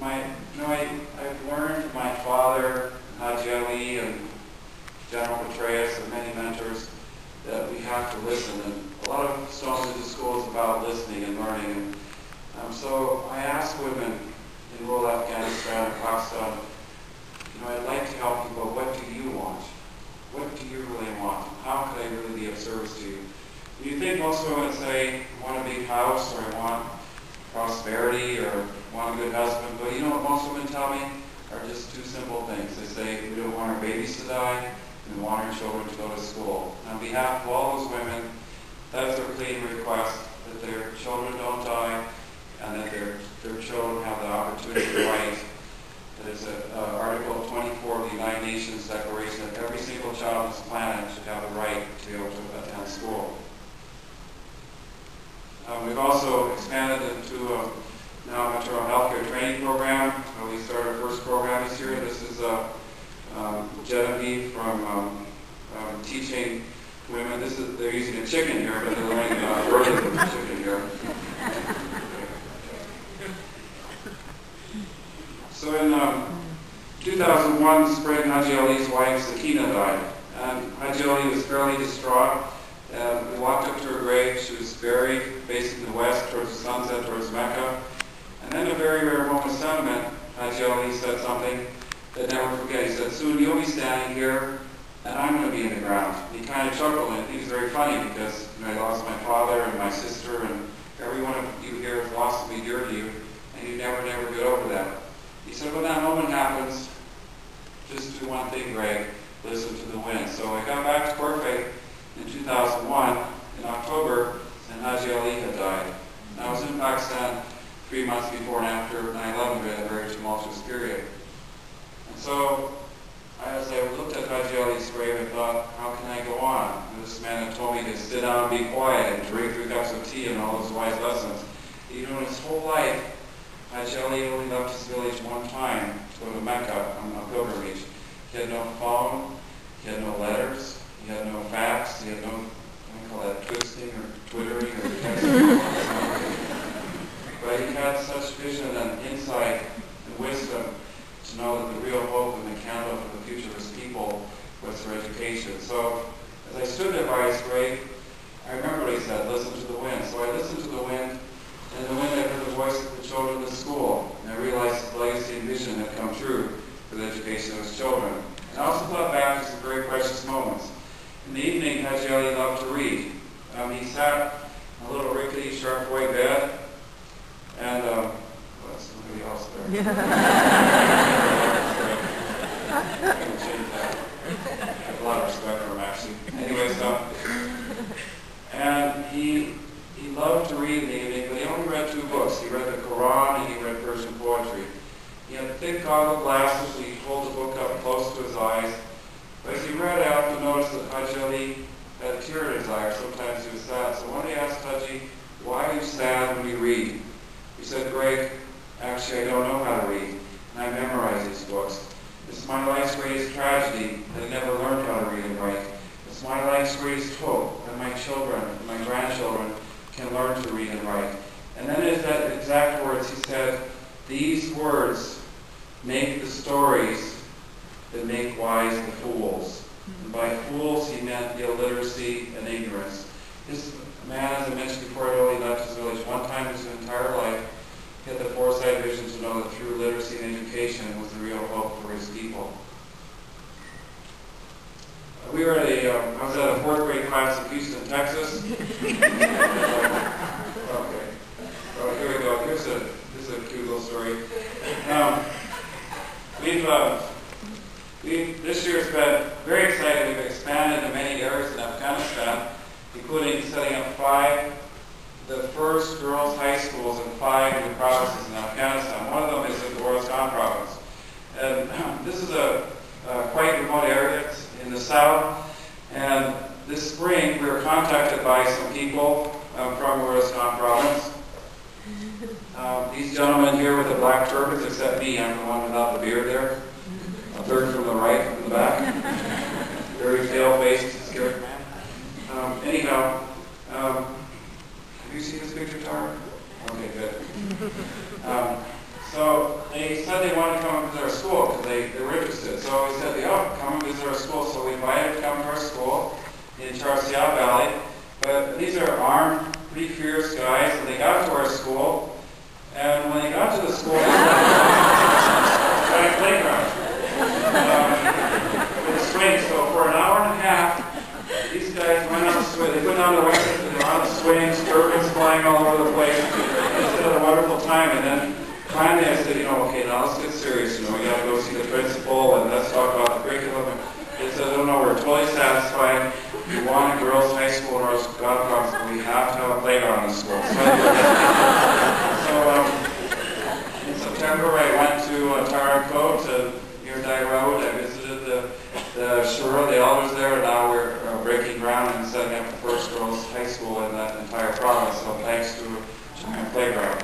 I've learned from my father, Haji Ali, and General Petraeus, and many mentors, that we have to listen. And a lot of Stones into School is about listening and learning. And so I ask women in rural Afghanistan and Pakistan, I'd like to help people. What do you want? What do you really want? How could I really be of service to you? You think most women say, I want a big house, or I want prosperity, or I want a good husband. But you know what most women tell me are just two simple things. They say, we don't want our babies to die, and we want our children to go to school. And on behalf of all those women, that's their pleading request, that their children don't die, and that their children have the opportunity to write. That is Article 24 of the United Nations Declaration that every single child on this planet should have the right to be able to attend school. We've also expanded into now a maternal health care training program. We started our first program this year. This is Genevieve from teaching women. They're using a chicken here, but they're learning about birthing from the chicken here. So in 2001 spring, Haji Ali's wife Sakina died. And Haji Ali was fairly distraught. We walked up to her grave. She was buried facing the west towards the sunset, towards Mecca. And then a very rare moment of sentiment, Haji Ali said something that I'll never forget. He said, soon you'll be standing here and I'm going to be in the ground. And he kind of chuckled, and he was very funny because I lost my father and my sister, and every one of you here has lost to be dear to you, and you never get over that. He said, when that moment happens, just do one thing, Greg, listen to the wind. So I got back to Corfe in 2001, in October, and Haji Ali had died. And I was in Pakistan 3 months before and after 9/11. We had a very tumultuous period. And so, as I looked at Haji Ali's grave, I thought, how can I go on? And this man had told me to sit down and be quiet and drink 3 cups of tea and all those wise lessons. You know, his whole life, Haji Ali only left his village one time to go to Mecca on a pilgrimage. He had no phone, he had no letters, he had no fax, he had no, what do you call that, twisting or twittering or texting. But he had such vision and insight and wisdom to know that the real hope and the candle for the future of his people was their education. So as I stood there by his grave, I remember what he said, listen to the wind. So I listened to the wind, and in the wind I heard the voice of the children of the school, and I realized his legacy and vision had come true for the education of his children. And I also thought back to some very precious moments. In the evening, Haji Ali loved to read. He sat in a little rickety, sharp white bed, and what's somebody else there? I'm going to change that. I have a lot of respect for him, actually. Anyways, and he loved to read in the evening, but he only read 2 books. He read the Quran and he read Persian poetry. He had thick goggle glasses, so he'd hold the book up close to his eyes. But as he read, I often noticed that Haji Ali had a tear in his eye, or sometimes he was sad. So one day I asked Haji, why are you sad when you read? He said, Greg, actually I don't know how to read, and I memorize these books. It's my life's greatest tragedy that I never learned how to read and write. It's my life's greatest hope that my children and my grandchildren can learn to read and write. And then in that exact words, he said, these words make the stories that make wise the fools. And by fools, he meant the illiteracy and ignorance. This man, as I mentioned before, had only left his village one time in his entire life. He had the foresight vision to know that through literacy and education was the real hope for his people. We were at I was at a 4th grade class in Houston, Texas. Okay. Oh, here we go. This is a cute little story. This year's been very exciting. We've expanded to many areas in Afghanistan, including setting up 5, the first girls' high schools in 5 new provinces in Afghanistan. One of them is in the Khorasan province. And this is a quite remote area. It's in the south. And this spring, we were contacted by some people from Khorasan province. These gentlemen here with the black turbans, except me, I'm the one without the beard there. A third from the right, from the back. Very pale-faced, scared man. Anyhow, have you seen this picture, Tara? Okay, good. So they Tarsia Valley. But these are armed, pretty fierce guys, and they got to our school. And when they got to the school, they had a playground with a swing. So for an hour and a half, these guys went on the swing. They put down their weapons and they're on the swings, turbans flying all over the place. They had a wonderful time. And then finally I said, okay, now let's get serious. We got to go see the principal and let's talk about the curriculum. And they said, no, we're totally satisfied. We want a girls' high school in our Godcock, so we have to have a playground in the school. So in September I went to Taracote, near Dye Road. I visited the Shura, the elders there, and now we're breaking ground and setting up the first girls' high school in that entire province. So thanks to a giant playground.